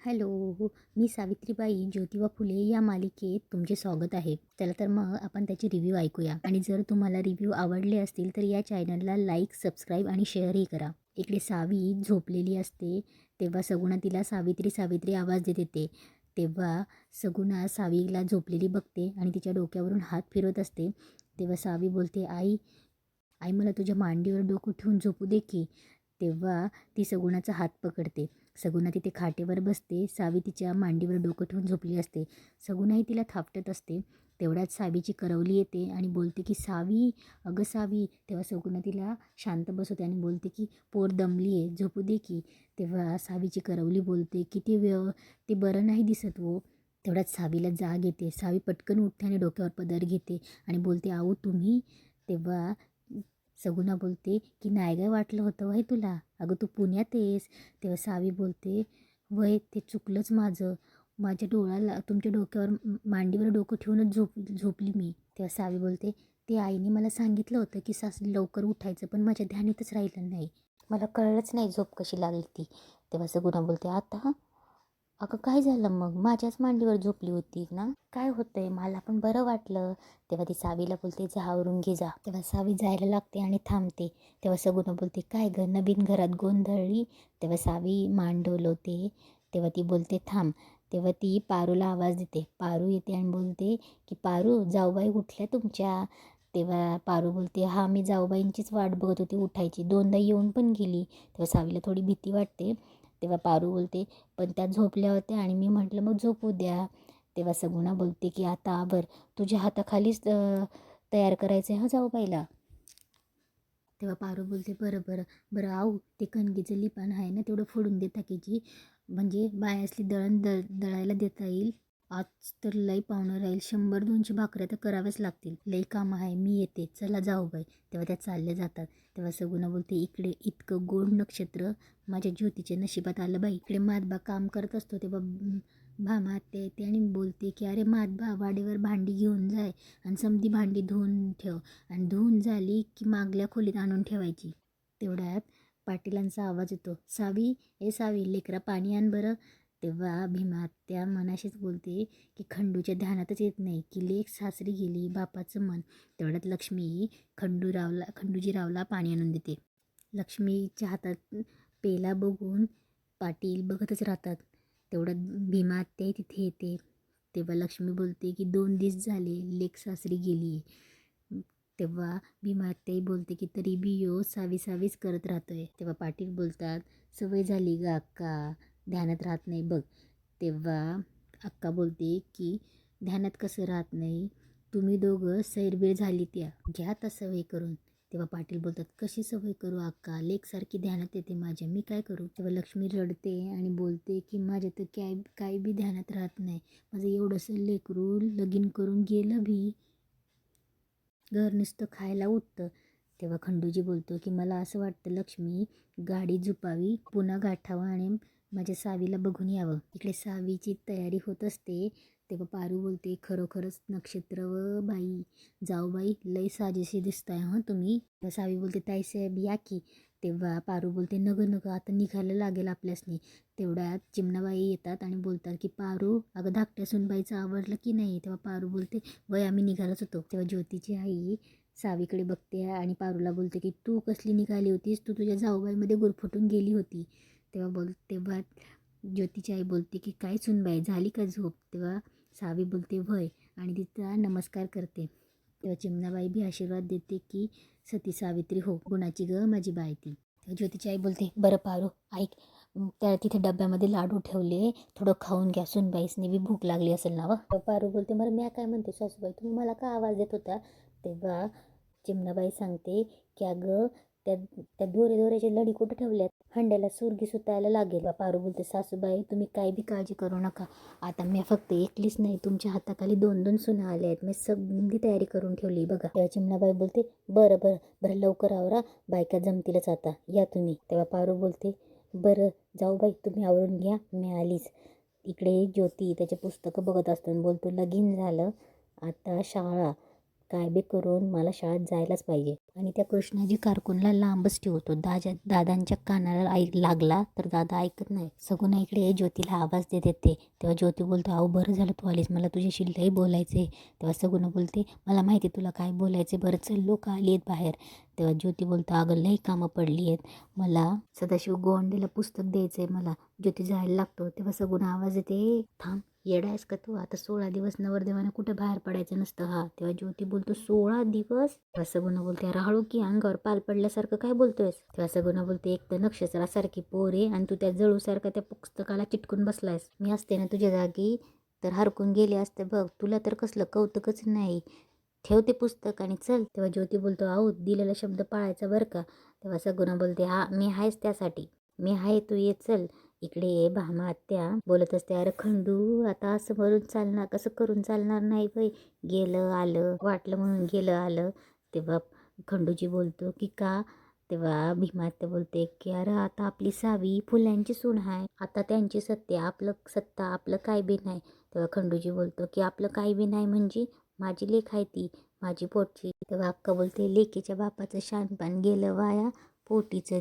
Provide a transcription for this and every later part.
Hello, मी सावित्रीबाई ज्योतिबा फुले या मालिकेत तुमचे स्वागत आहे. चला तर मग आपण त्याचे रिव्ह्यू ऐकूया. आणि जर तुम्हाला रिव्ह्यू आवडले असतील तर या चॅनलला लाईक, सबस्क्राईब आणि शेअरही करा. इकडे सावी झोपलेली असते, तेव्हा सगुणा तिला सावित्री सावित्री आवाज देत येते. तेव्हा सगुणा सावीला झोपलेली बघते आणि तिच्या डोक्यावरून हात फिरवत असते. तेव्हा सावी बोलते, आई आई मला तुझ्या मांडीवर डोकं ठेवून झोपू दे की. तेव्हा ती सगुणाचा हात पकडते. सगुणा तिथे खाटेवर बसते. सावी तिच्या मांडीवर डोकं ठेवून झोपली असते. सगुणाही तिला थापटत असते. तेवढ्यात सावीची करवली येते आणि बोलते की सावी, अगं सावी. तेव्हा सगुणा तिला शांत बसवते आणि बोलते की पोर दमली आहे, झोपू दे की. तेव्हा सावीची करवली बोलते की ते बरं नाही दिसत हो. तेवढ्यात सावीला जाग येते. सावी पटकन उठते आणि डोक्यावर पदर घेते आणि बोलते, आहो तुम्ही. तेव्हा सगुणा बोलते की नाही काय वाटलं होतं वय तुला, अगं तू पुण्यात आहेस. तेव्हा सावी बोलते, वय ते चुकलंच माझं. माझ्या डोळ्याला तुमच्या डोक्यावर मांडीवर डोकं ठेवूनच झोपली मी. तेव्हा सावी बोलते, ते आईने मला सांगितलं होतं की सासरी लवकर उठायचं, पण माझ्या ध्यानीतच राहिलं नाही, मला कळलंच नाही झोप कशी लागली ती. तेव्हा सगुणा बोलते, आता अगं काय झालं मग, माझ्याच मांडीवर झोपली होती ना, काय होतंय, मला पण बरं वाटलं. तेव्हा ती सावीला बोलते, जा आवरून घे जा. तेव्हा सावी जायला लागते आणि थांबते. तेव्हा सगुणा बोलते, काय गं नवीन घरात गोंधळली. तेव्हा सावी मान डोलवते. तेव्हा ती बोलते, थांब. तेव्हा ती पारूला आवाज देते. पारू येते आणि बोलते की पारू, जाऊबाई उठल्या तुमच्या. तेव्हा पारू बोलते, हा मी जाऊबाईंचीच वाट बघत होती उठायची, दोनदा येऊन पण गेली. तेव्हा सावीला थोडी भीती वाटते. तेव्हा पारू बोलते, पण त्या झोपल्या होत्या आणि मी म्हटलं मग झोपू द्या. तेव्हा सगुणा बोलते की आता आवर, तुझ्या हाताखालीच तयार करायचं आहे, हा जाऊबाईला. तेव्हा पारू बोलते, बरं बरं बरं आऊ, ते कणगीचं लिपाण आहे ना तेवढं फोडून देता की जी, म्हणजे बायासली दळायला देता येईल. आज तर लई पाहुणं राहील, 100-200 भाकऱ्या तर कराव्याच लागतील, लई कामं आहे, मी येते, चला जाऊ बाई. तेव्हा त्या चालल्या जातात. तेव्हा सगुणा बोलते, इकडे इतकं गोड नक्षत्र माझ्या ज्योतीच्या नशिबात आलं बाई. इकडे मातबा काम करत असतो तेव्हा भामा आत्या येते आणि बोलते की अरे मातबा, वाडेवर भांडी घेऊन जाय आणि समधी भांडी धुवून ठेव, आणि धुवून झाली की मागल्या खोलीत आणून ठेवायची. तेवढ्यात पाटीलांचा आवाज येतो, सावी, ए सावी, लेकरा पाणी आण बरं. तेव्हा भीमा त्या मनाशीच बोलते की खंडूच्या ध्यानातच येत नाही की लेक सासरी गेली, बापाचं मन. तेवढ्यात लक्ष्मी खंडूजीरावला पाणी आणून देते. लक्ष्मीच्या हातात पेला बघून पाटील बघतच राहतात. तेवढ्यात भीमा आत्या तिथे येते. तेव्हा लक्ष्मी बोलते की 2 दिवस झाले लेक सासरी गेली. तेव्हा भीमा आत्याही बोलते की तरी बी यो सावी सावीच करत राहतोय. तेव्हा पाटील बोलतात, सवय झाली ग अक्का, ध्यानात राहत नाही बघ. तेव्हा अक्का बोलते की ध्यानात कसं राहत नाही, तुम्ही दोघं सैरबीर झाली त्या, घ्या आता सवय करून. तेव्हा पाटील बोलतात, कशी सवय करू अक्का, लेकसारखी ध्यानात येते माझ्या, मी काय करू. तेव्हा लक्ष्मी रडते आणि बोलते की माझ्या तर काय बी ध्यानात राहत नाही, माझं एवढंसं लेकरू लगीन करून गेलं बी, घर नुसतं खायला उठतं. तेव्हा खंडूजी बोलतो की मला असं वाटतं लक्ष्मी, गाडी झुपावी, पुन्हा गाठावं आणि माझ्या सावीला बघून यावं. इकडे सावीची तयारी होत असते. तेव्हा पारू बोलते, खरोखरच नक्षत्र व बाई, जाऊ बाई, लई साजेशी दिसताय हं तुम्ही. तेव्हा सावी बोलते, ताईसाहेब या की. तेव्हा पारू बोलते, नगं नगं आता निघायला लागेल आपल्यासनी. तेवढ्यात चिमणाबाई येतात आणि बोलतात की पारू, अगं धाकट्या सुनबाईचं आवडलं की नाही. तेव्हा पारू बोलते, वय आम्ही निघालोच होतो. तेव्हा ज्योतीची आई सावीकडे बघते आणि पारूला बोलते की तू कसली निघाली होतीस, तू तुझ्या जाऊबाईमध्ये गुरफटून गेली होती. तेव्हा ज्योतीची आई बोलते की काय सुनबाई, झाली का झोप. तेव्हा सावी बोलते वय, आणि तिचा नमस्कार करते. तेव्हा चिमणाबाई बी आशीर्वाद देते की सती सावित्री हो, गुणाची ग माझी बाय ती. तेव्हा ज्योतीची आई बोलते, बरं पारू ऐक, त्या तिथे डब्यामध्ये लाडू ठेवले, थोडं खाऊन घ्या, सुनबाईसने बी भूक लागली असेल ना. व पारू बोलते, बरं मी काय म्हणते सासूबाई, तुम्ही मला का आवाज देत होता. तेव्हा चिमणाबाई सांगते की अगं त्या त्या दोऱ्याचे लढी कुठं ठेवल्यात, हंड्याला सुरगी सुतायला लागेल. पारू बोलते, सासूबाई तुम्ही काय बी काळजी करू नका, आता मी फक्त एकलीच नाही, तुमच्या हाताखाली 2-2 सुना आल्या आहेत, मी सगळी तयारी करून ठेवली बघा. तेव्हा चिमणाबाई बोलते, बरं बरं बरं लवकर आवरा, बायका जमतीलच आता, या तुम्ही. तेव्हा पारू बोलते, बरं जाऊ बाई, तुम्ही आवरून घ्या, मी आलीच. इकडे ज्योती त्याचे पुस्तकं बघत असताना बोलतो, लगीन झालं, आता शाळा, काय बी करून मला शाळेत जायलाच पाहिजे. आणि त्या कृष्णाजी कारकूनला लांबच ठेवतो. दादांच्या कानाला लागला तर दादा ऐकत नाही. सगुणा इकडे ज्योतीला आवाज देत येते. तेव्हा ज्योती बोलतो, अहो बरं झालं तू आलीस, मला तुझ्याशी लई बोलायचं आहे. तेव्हा सगुणा बोलते, मला माहिती तुला काय बोलायचं, बरं चल लोक आली आहेत बाहेर. तेव्हा ज्योती बोलतो, अगं लई कामं पडली आहेत, मला सदाशिव गोंडेला पुस्तक द्यायचं आहे, मला. ज्योती जायला लागतो. तेव्हा सगुणा आवाज येते, थांब येडा आहेस का तू, आता 16 दिवस नवरदेवाने कुठे बाहेर पडायचं नसतं. हा. तेव्हा ज्योती बोलतो, 16 दिवस? तेव्हा सगुणा बोलते, अरे हळू की, अंगावर पाल पडल्यासारखं काय बोलतोयस. तेव्हा सगुणा बोलते, एक तर नक्षत्रासारखी पोर आहे आणि तू त्या जळूसारखा त्या पुस्तकाला चिटकून बसलायस. मी असते ना तुझ्या जागी तर हरकून गेले असते बघ. तुला तर कसलं कौतुकच नाही. ठेव ते पुस्तक आणि चल. तेव्हा ज्योती बोलतो, आहो दिलेला शब्द पाळायचा बरं का. तेव्हा सगुणा बोलते, हा मी आहेच त्यासाठी, मी आहे, तू ये चल. इकडे भामा आत्या बोलत असते, अरे खंडू आता असं भरून चालणार, कसं करून चालणार नाही बाई, गेलं आलं वाटलं म्हणून गेलं आलं. तेव्हा खंडूजी बोलतो की का. तेव्हा भीमा आत्या बोलते की अरे आता आपली सावी फुलांची सून आहे, आता त्यांची सत्ता, आपलं सत्ता आपलं काय बी नाही. तेव्हा खंडूजी बोलतो की आपलं काय बी नाही म्हणजे माझी लेक आहे ती, माझी पोटची. तेव्हा अक्का बोलते, लेकीच्या बापाचं शानपान गेलं वाया, पोटीचं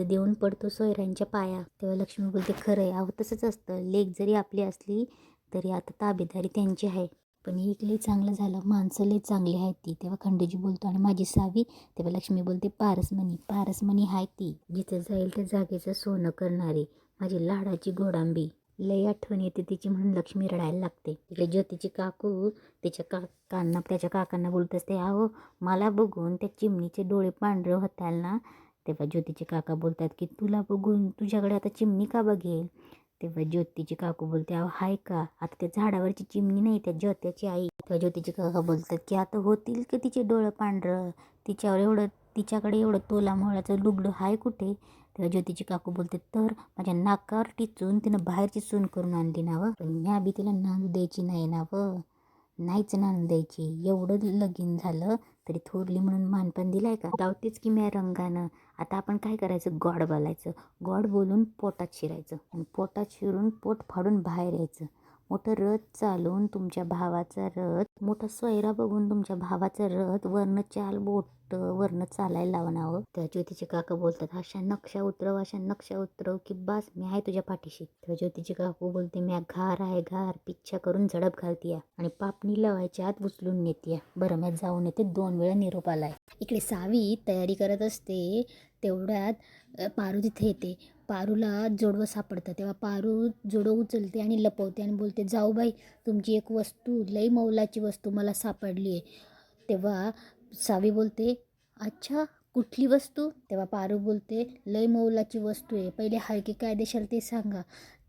देऊन पडतो सोयऱ्यांच्या पाया. तेव्हा लक्ष्मी बोलते, खरं आहे, अहो तसंच असतं, लेक जरी आपली असली तरी आता ताबेदारी त्यांची आहे. पण एक लई चांगलं झालं, माणसं लई चांगली आहेत ती. तेव्हा खंडूजी बोलतो, आणि माझी सावी. तेव्हा लक्ष्मी बोलते, पारसमणी आहे ती, जिथं जाईल त्या जागेचं सोनं करणारी, माझी लाडाची गोडांबी. लई आठवण येते तिची म्हणून लक्ष्मी रडायला लागते. तिकडे ज्योतीची काकू त्याच्या काकांना बोलत असते, अहो मला बघून त्या चिमणीचे डोळे पांढरे होताल ना. तेव्हा ज्योतीचे काका बोलतात की तुला बघून तुझ्याकडे आता चिमणी का बघेल. तेव्हा ज्योतीची काकू बोलते, अहो हाय का, आता त्या झाडावरची चिमणी नाही, त्या ज्योत्याची आई. तेव्हा ज्योतीचे काका बोलतात की आता होतील की तिचे डोळे पांढरं, तिच्याकडे एवढं तोला मोळाचं लुगडं हाय कुठे. तेव्हा ज्योतीची काकू बोलते, तर माझ्या नाकावर टिचून तिनं बाहेरची सून करून आणली ना व, पण म्या बी तिला नांदू द्यायची नाही ना व, नाहीच नांदू द्यायची. एवढं लगीन झालं तरी थोरली म्हणून मानपण दिलाय का, गावतेच की म्या रंगानं. आता आपण काय करायचं, गॉड बोलायचं, गॉड बोलून पोटात शिरायचं, आणि पोटात शिरून पोट फाडून बाहेर यायचं. मोठं रथ चालून तुमच्या भावाचा रथ, मोठा सोयरा बघून तुमच्या भावाचा रथ वरनं चाल बोट वरनं चालायला लावणावं. त्या ज्योतीचे काका बोलतात, अशा नक्षा उतरव की बास, मी आहे तुझ्या पाठीशी. तेव्हा ज्योतीचे काकू बोलते, म्या घार आहे घार, पिच्छा करून झडप घालतीया आणि पापणी लावायच्या आत उचलून नेतीया. बरं म्या जाऊन येते, 2 वेळा निरोप आलाय. इकडे सावी तयारी करत असते. तेवढ्यात पारू तिथे येते. पारूला जोडवं सापडतं. तेव्हा पारू जोडवं उचलते आणि लपवते आणि बोलते, जाऊ बाई तुमची एक वस्तू, लई मौलाची वस्तू मला सापडली आहे. तेव्हा सावी बोलते, अच्छा कुठली वस्तू. तेव्हा पारू बोलते, लई मौलाची वस्तू आहे, पहिले हलकी काय देशाल ते सांगा.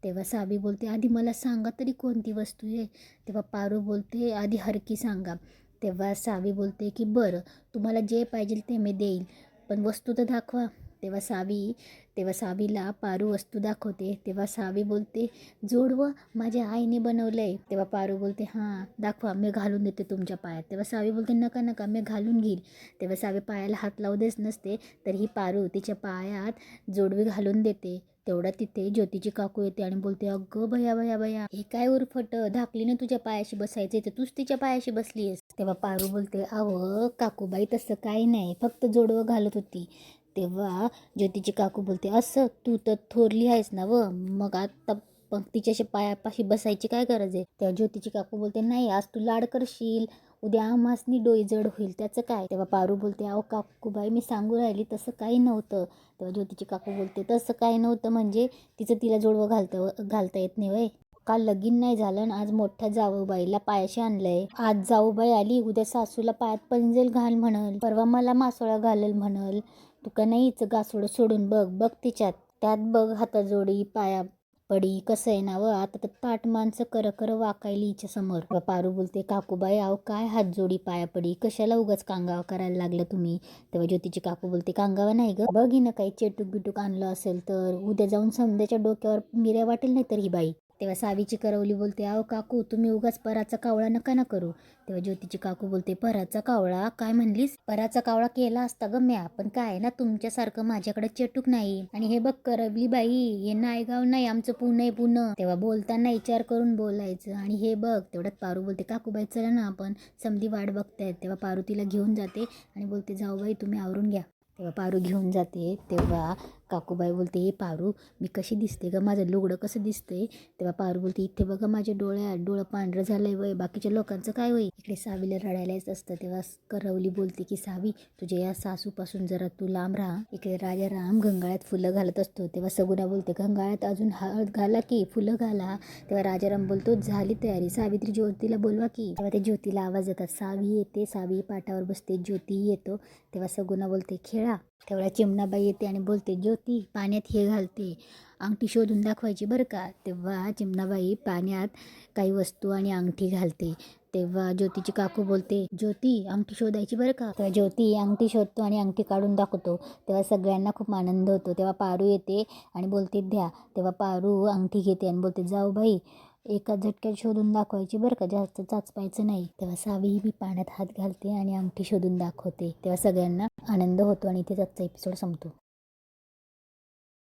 तेव्हा सावी बोलते, आधी मला सांगा तरी कोणती वस्तू आहे. तेव्हा पारू बोलते, आधी हरकी सांगा. तेव्हा सावी बोलते की बरं तुम्हाला जे पाहिजे ते मी देईल, पण वस्तू तर दाखवा. तेव्हा सावीला पारू वस्तू दाखवते. तेव्हा सावी बोलते, जोडवं माझ्या आईने बनवलं आहे. तेव्हा पारू बोलते, हां दाखवा, मी घालून देते तुमच्या पायात. तेव्हा सावी बोलते, नका नका मी घालून घेईल. तेव्हा सावी पायाला हात लावू देत नसते, तर ही पारू तिच्या पायात जोडवी घालून देते. तेवढा तिथे ज्योतीची काकू येते आणि बोलते, अगं भया भया भया, हे काय उरफट, धाकलीने तुझ्या पायाशी बसायचे तर तूच तिच्या पायाशी बसली आहेस. तेव्हा पारू बोलते, अहो काकूबाई तसं काही नाही, फक्त जोडवं घालत होती. तेव्हा ज्योतीची काकू बोलते, असं तू तर थोरली आहेस ना व, मग आता पण तिच्याशी पायापाशी बसायची काय गरज आहे. तेव्हा ज्योतीची काकू बोलते, नाही आज तू लाड करशील, उद्या आम्हासनी डोई जड होईल, त्याचं काय. तेव्हा पारू बोलते, अहो काकूबाई मी सांगू राहिली तसं काही नव्हतं. तेव्हा ज्योतीची काकू बोलते, तसं काही नव्हतं म्हणजे तिला जोडवं घालता येत नाही वय. काल लगीन नाही झालं आणि आज मोठ्या जाऊबाईला पायाशी आणलंय. आज जाऊबाई आली, उद्या सासूला पायात पंजेल घाल म्हणल, परवा मला मासोळा घालल म्हणल. तुका नाहीच गासोडं सोडून बघ तिच्यात, त्यात बघ हाताजोडी पाया पडी कसं आहे ना व, आता तर ताट माणसं कर वाकायली हिच्या समोर. पारू बोलते, काकूबाई अहो काय हातजोडी पाया पडी, कशाला उगाच कांगावा करायला लागलं तुम्ही. तेव्हा ज्योतीची काकू बोलते, कांगावा नाही ग, बघी ना काही चेटूक बिटूक आणलं असेल तर, उद्या जाऊन समद्याच्या डोक्यावर मिऱ्या वाटेल नाही तर ही बाई. तेव्हा सावीची करवली बोलते, अहो काकू तुम्ही उगाच पराचा कावळा नका ना करू. तेव्हा ज्योतीची काकू बोलते, पराचा कावळा काय म्हणलीस? पराचा कावळा केला असता ग म्या, पण काय ना तुमच्यासारखं माझ्याकडे चेटूक नाही. आणि हे बघ करवली बाई, हे नायगाव नाही, आमचं पुणे पुणे. तेव्हा बोलताना विचार करून बोलायचं. आणि हे बघ तेवढ्यात पारू बोलते, काकूबाई चला ना आपण समधी वाट बघतायत. तेव्हा पारू तिला घेऊन जाते आणि बोलते, जाऊ बाई तुम्ही आवरून घ्या. तेव्हा पारू घेऊन जाते. तेव्हा काकूबाई बोलते, हे पारू मी कशी दिसते ग, माझं लुगडं कसं दिसतंय? तेव्हा पारू बोलते, इथे बघा माझ्या डोळं पांढरं झालंय वय, बाकीच्या लोकांचं काय होईल? इकडे सावीला रडायलाच असतं. तेव्हा करवली बोलते की सावी तुझ्या या सासूपासून जरा तू लांब राहा. इकडे राजा राम घंगाळ्यात फुलं घालत असतो. तेव्हा सगुणा बोलते, घंगाळ्यात अजून हळद घाला की फुलं घाला. तेव्हा राजाराम बोलतो, झाली तयारी, सावित्री ज्योतीला बोलवा की. तेव्हा ते ज्योतीला आवाज येतात, सावी येते. सावी पाटावर बसते, ज्योती येतो. तेव्हा सगुणा बोलते, खेळा. तेवढ्या चिमणाबाई येते आणि बोलते, ज्योती पाण्यात हे घालते, अंगठी शोधून दाखवायची बरं का. तेव्हा चिमणाबाई पाण्यात काही वस्तू आणि अंगठी घालते. तेव्हा ज्योतीची काकू बोलते, ज्योती अंगठी शोधायची बरं का. तेव्हा ज्योती अंगठी शोधतो आणि अंगठी काढून दाखवतो. तेव्हा सगळ्यांना खूप आनंद होतो. तेव्हा पारू येते आणि बोलते, द्या. तेव्हा पारू अंगठी घेते आणि बोलते, जाऊ बाई एका झटक्यात शोधून दाखवायची बरं का, जास्त चाचपायचं नाही. तेव्हा सावी बी पाण्यात हात घालते आणि अंगठी शोधून दाखवते. तेव्हा सगळ्यांना आनंद होतो आणि इथेच आजचा एपिसोड संपतो.